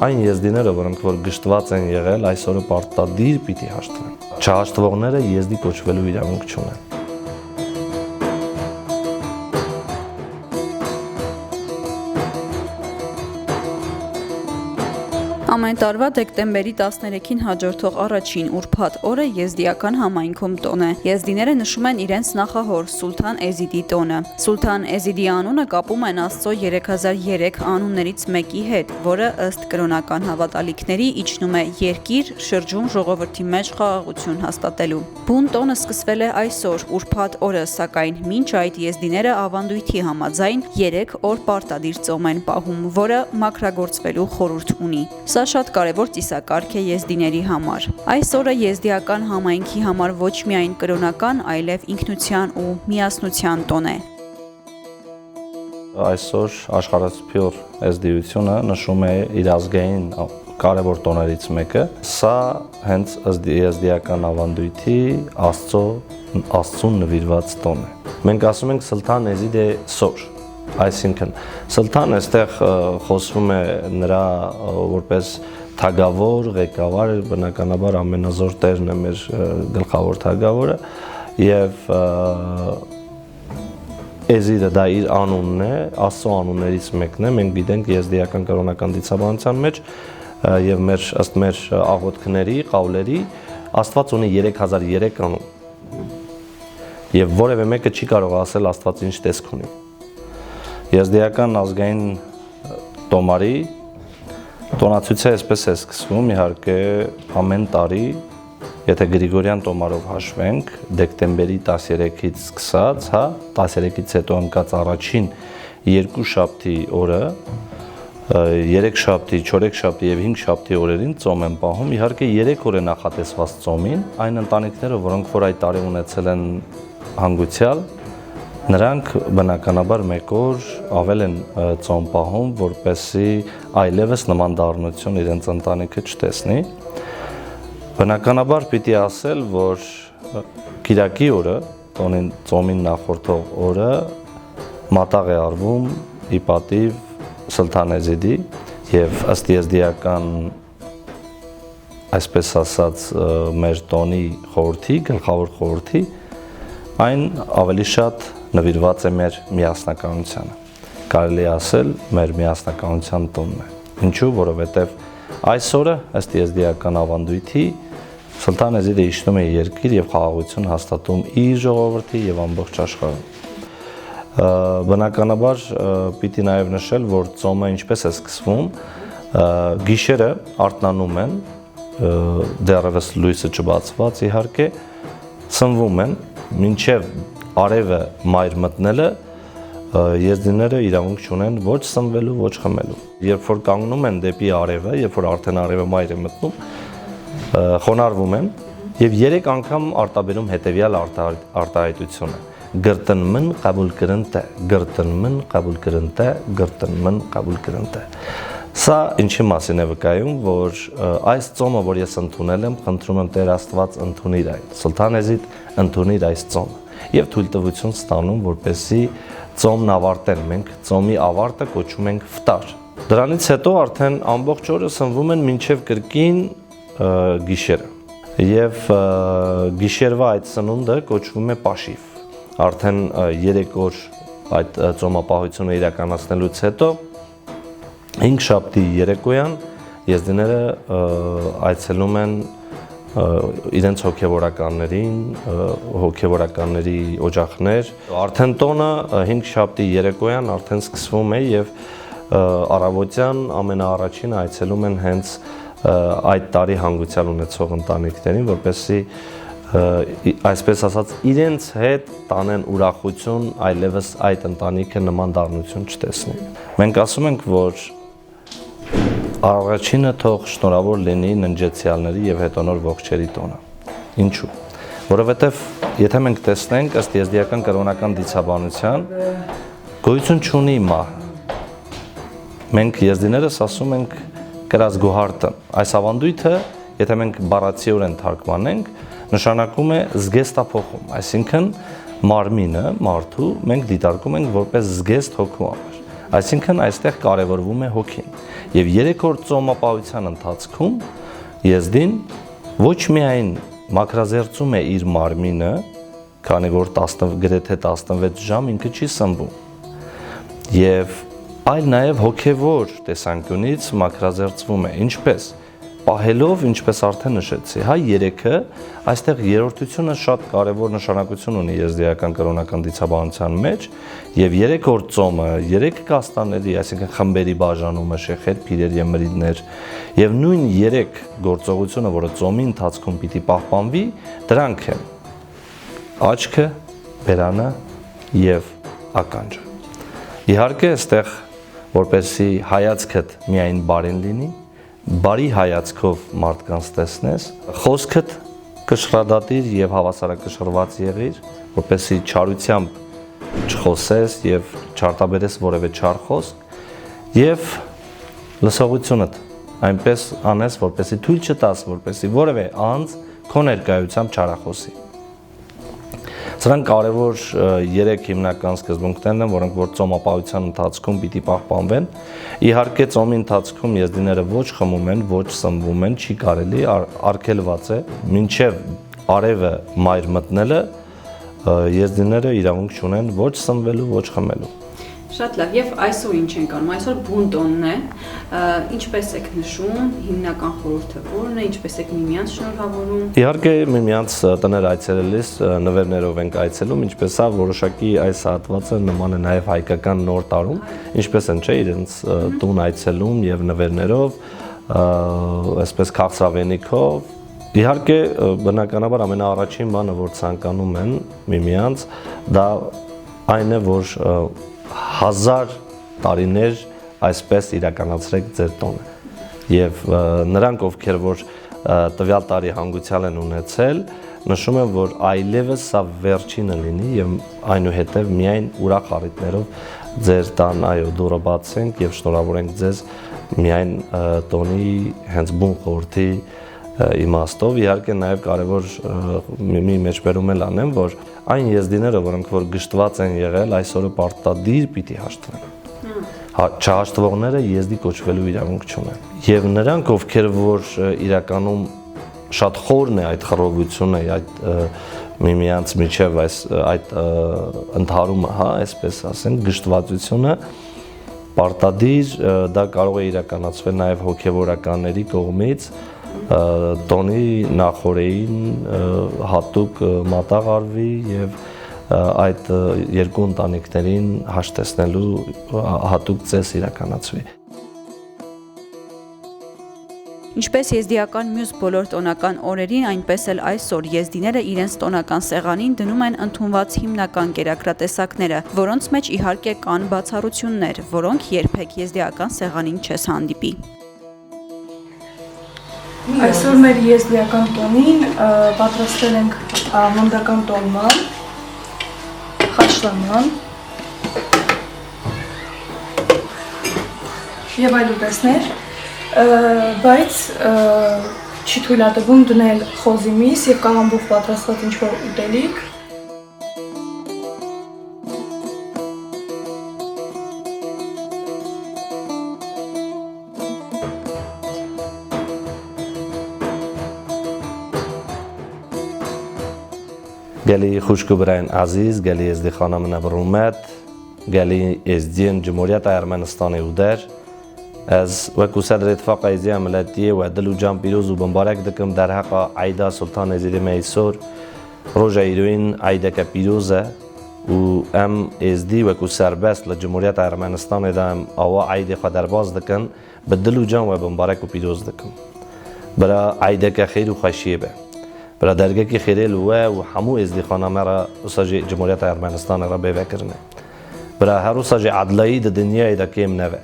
այն եզդիները, որոնք որ գշտված են եղել, այսօրը պարտադիր պիտի հաշտվեն։ Չհաշտվողները եզդի կոչվելու իրավունք չունեն։ Ամեն տարվա դեկտեմբերի 13-ին հաջորդող առաջին ուրբաթ օրը եզդիական համայնքում տոն է։ Եզդիները նշում են իրենց նախահոր Սուլթան Էզիդի տոնը։ Սուլթան Էզիդի անունը կապում են Աստծո 3003 անուններից մեկի հետ, որը ըստ կրոնական հավատալիքների իջնում է երկիր, շրջում ժողովրդի մեջ խաղաղություն հաստատելու։ Բուն տոնը սկսվել է այսօր, ուրբաթ օրը, սակայն մինչ այդ եզդիները ավանդույթի համաձայն 3 օր պարտադիր ծոմ են պահում, որը մաքրագործվելու խորհուրդ ունի։ Սա շատ կարևոր ծիսակարգ է եզդիների համար։ Այս օրը եզդիական համայնքի համար ոչ միայն կրոնական, այլև ինքնության ու միասնության տոն է։ Այսօր աշխարհասփյուռ եզդիությունը նշում է իր ազգային կարևոր տոներից մեկը։ Սա հենց եզդիական ավանդույթի Աստծուն նվիրված տոն է։ Մենք ասում ենք Սուլթան Էզիդե Սոր, այսինքն Սուլթան այստեղ խոսվում է նրա որպես թագավոր, ղեկավար, բնականաբար ամենազոր տերն է մեր գլխավոր թագավորը եւ Էզիդը դա իր անունն է, Աստծո անուններից մեկն է։ Մենք գիտենք եզդիական կրոնական դիցաբանության մեջ եւ ըստ մեր աղոթքների, ղավլերի Աստված ունի 3003 անուն։ Եվ որևէ մեկը չի կարող ասել Աստված ինչ տեսք ունի։ Եզդիական ազգային տոմարի տոնացույցը այսպես է սկսվում, իհարկե ամեն տարի, եթե Գրիգորյան տոմարով հաշվենք, դեկտեմբերի 13-ից սկսած, 13-ից հետո ընկած առաջին 2 շաբթի օրը, 3 շաբթի, 4 շաբթի եւ 5 շաբթի օրերին ծոմ են պահում, իհարկե 3 օր է նախատեսված ծոմին, այն ընտանիքները, որոնք որ այդ տարի ունեցել են հանգուցյալ, նրանք բնականաբար 1 օր ավել են ծոմ պահում, որպեսզի այլևս նման դառնություն իրենց ընտանիքը չտեսնի։ Բնականաբար պիտի ասել, որ Կիրակի օրը, ծոմին նախորդող օրը մատաղ է արվում ի պատիվ Սուլթան Էզիդի եւ ըստ եզդիական այսպես ասած մեր տոնի խորհրդի, գլխավոր խորհրդի, այն ավելի շատ նվիրված է մեր միասնականությանը։ Կարելի է ասել մեր միասնականության տոնն է։ Ինչու՞, որովհետև այսօրը ըստ եզդիական ավանդույթի Սուլթան Էզիդը իջնում է երկիր եւ խաղաղություն հաստատում իր ժողովրդի եւ ամբողջ աշխարհում։ Բնականաբար պիտի նաեւ նշել, որ ծոմը ինչպես է սկսվում, գիշերը արթնանում են, դեռևս լույսը չբացված իհարկե, սնվում են, մինչև արևը մայր մտնելը եզդիները իրավունք չունեն ոչ սնվելու, ոչ խմելու։ Երբ որ կանգնում են դեպի արևը, երբ որ արդեն արևը մայր է մտնում, խոնարհվում են եւ 3 անգամ արտաբերում հետեւյալ արտահայտությունը. Գրտնմն կաբուլ կրընտե, գրտնմն կաբուլ կրընտե, գրտնմն կաբուլ կրընտե։ Սա ինչի մասին է վկայում, որ այս ծոմը, որ ես ընդունել եմ, խնդրում եմ Տեր Աստված ընդունիր այն։ Սուլթան Էզիդ ընդունիր այս ծոմը եւ թույլտվություն ստանում, որպեսզի ծոմն ավարտեն։ Մենք ծոմի ավարտը կոչում ենք ֆտար։ Դրանից հետո արդեն ամբողջ օրը սնվում են մինչև կրկին գիշերը։ Եվ գիշերվա այդ սնունդը կոչվում է պաշիվ։ Արդեն 3 օր այդ ծոմապահությունը իրականացնելուց հետո 5 շաբթի երեկոյան եզդիները այցելում են իրենց հոգևորականների օջախներ։ Արդեն տոնը 5 շաբթի երեկոյան արդեն սկսվում է եւ առավոտյան ամենաառաջին այցելում են հենց այդ տարի հանգուցյալ ունեցող ընտանիքներին, որպեսզի այսպես ասած իրենց հետ տանեն ուրախություն, այլևս այդ ընտանիքը նման դառնություն չտեսնի։ Մենք ասում ենք, որ առաջինը թող շնորհավոր լինի ննջեցյալների եւ հետոնոր ողջերի տոնը։ Ինչու՞։ Որովհետեւ եթե մենք տեսնենք ըստ եզդիական կրոնական դիցաբանության գոյություն չունի մահը։ Մենք եզդիներս ասում ենք կրած գոհարտը։ Այս ավանդույթը, եթե մենք բառացիորեն թարգմանենք, նշանակում է զգեստափոխում, այսինքն մարմինը, մարդու մենք դիտարկում ենք որպես զգեստ հոգու համար։ Այսինքն այստեղ կարևորվում է հոգին։ Եվ 3 օր ծոմապահության ընթացքում Եզդին ոչ միայն մաքրազերծում է իր մարմինը, քանի որ գրեթե 16 ժամ ինքը չի սնվում, եւ այլ նաև հոգևոր տեսանկյունից մաքրազերծվում է, ինչպես պահելով, ինչպես արդեն նշեցի, 3-ը այստեղ երրորդությունը շատ կարևոր նշանակություն ունի եզդիական կրոնական դիցաբանության մեջ, եւ 3 օր ծոմը, 3 կաստաների, այսինքն խմբերի բաժանումը, շեխեր, փիրեր եւ մրիդներ, եւ նույն 3 գործողությունը, որը ծոմի ընթացքում պիտի պահպանվի, դրանք են աչքը, բերանը եւ ականջը։ Իհարկե, այստեղ որպեսզի հայացքդ միայն բարին լինի, բարի հայացքով մարդկանց տեսնես, խոսքդ կշռադատիր եւ հավասարակշռված եղիր, որպեսզի չարությամբ չխոսես եւ չարտաբերես որևէ չար խոսք եւ լսողությունդ այնպես անես, որպեսզի թույլ չտաս, որպեսզի որևէ անձ քո ներկայությամբ չարախոսի։ Սրանք կարևոր 3 հիմնական սկզբունքներն են, որոնք որ ծոմապահության ընթացքում պիտի պահպանվեն։ Իհարկե ծոմի ընթացքում եզդիները ոչ խմում են, ոչ սնվում են, չի կարելի, արգելված է, մինչև արևը մայր մտնելը եզդիները իրավունք չունեն ոչ սնվելու, ոչ խմելու։ Շատ լավ, եւ այսօր ինչ ենք անում, այսօր բունտոնն է, ինչպես եք նշում, հիմնական խորհուրդը որն է, ինչպես եք միմյանց շնորհավորում։ Իհարկե միմյանց տներ այցելելիս նվերներով ենք այցելում, ինչպես է որոշակի այս հատվածը նման է նաեւ հայկական նոր տարում, ինչպես են չէ իրենց տուն այցելում եւ նվերներով, այսպես քաղցրավենիքով։ Իհարկե բնականաբար ամենաառաջին բանը, որ ցանկանում են միմյանց, դա այն է, որ 1000 տարիներ այսպես իրականացրեք ձեր տոնը եւ նրանք ովքեր որ տվյալ տարի հանգուցյալ են ունեցել նշում են որ այլևս սա վերջինը լինի եւ այնուհետեւ միայն ուրախ առիթներով ձեր տան դուրը բացենք եւ շնորհավորենք ձեզ միայն տոնի հենց բուն խորհրդի իմաստով իհարկե նաև կարևոր մի մեջբերում էլ անեմ որ այն եզդիները որոնք որ գշտված են եղել այսօրը պարտադիր պիտի հաշտվեն չհաշտվողները եզդի կոչվելու իրավունք չունեն եւ նրանք ովքեր որ իրականում շատ խորն է այդ խռովությունը այդ միմյանց միջև այդ ընդհարումը այսպես ասենք գշտվածությունը պարտադիր դա կարող է իրականացվել նաև հոգեվորականների կողմից տոնի նախորեին հատուկ մատաղ արվի եւ այդ երկու ընտանիքներին հաշտեցնելու հատուկ ծես իրականացվի։ Ինչպես եզդիական մյուս բոլոր տոնական օրերին, այնպես էլ այսօր եզդիները իրենց տոնական սեղանին դնում են ընդունված հիմնական կերակրատեսակները, որոնց մեջ իհարկե կան բացառություններ, որոնք երբեք եզդիական սեղանին չես հանդիպի։ Այսօր մեր եզդիական տոնին պատրաստել ենք մնդական տոնման, խաչլաման եւ այլ ուտեստներ, բայց չի թույլատրվում դնել խոզի միս եւ կաղամբով պատրաստված ինչ-որ ուտելիք։ قالي خوشكو براين عزيز قالي يزدي خانة من برومات قالي يزدين جمهورية أرمنستان ودار از وكو صدر اتفاق ایزی عملاتیه و دلو جان پیروز و بمبارک دکم در حق عیدا سلطان ازیده میسور روژا ایروین عیدا که پیروزه و ام ازدی وكو سربست لجمهورية أرمنستان دام آوا عیدا خدر باز دکن بدلو جان و بمبارک و پیروز دکم برا عیدا که خیر و خوشیه به برا درگه که خیره لوه و همو ازدی خانه مرا وساج جمهورية أرمنستان را بفکرنه برا هر وساج عدلایی د دنیا ایدا کم نوه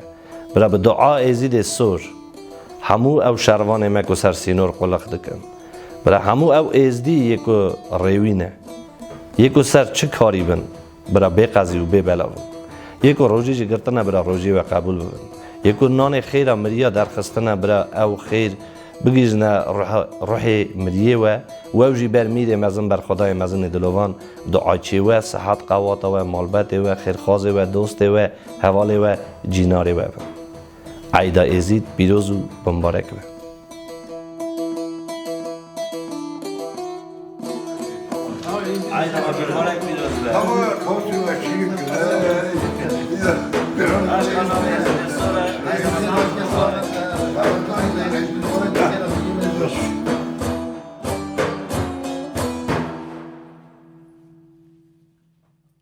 برا به دعا ازید سور همو او شروان مکو سر سینور قلق دکن برا همو او ازدی یکو ریوینه یکو سر چه کاری بن برا بقضی و ببلاون یکو روژی جگرتنه برا روژی و قبول بن یکو نان خیر مریا درخستنه برا او خیر بگیزنه روحی مریه و جی بر میره مزن بر خدای مزن دلوان دعاچی و صحت قوات و مالبت و خیرخواز و دوست و حواله و جیناری و عیدا ازید بیروز و بمبارک و عیدا بمبارک بیروز و Thank you.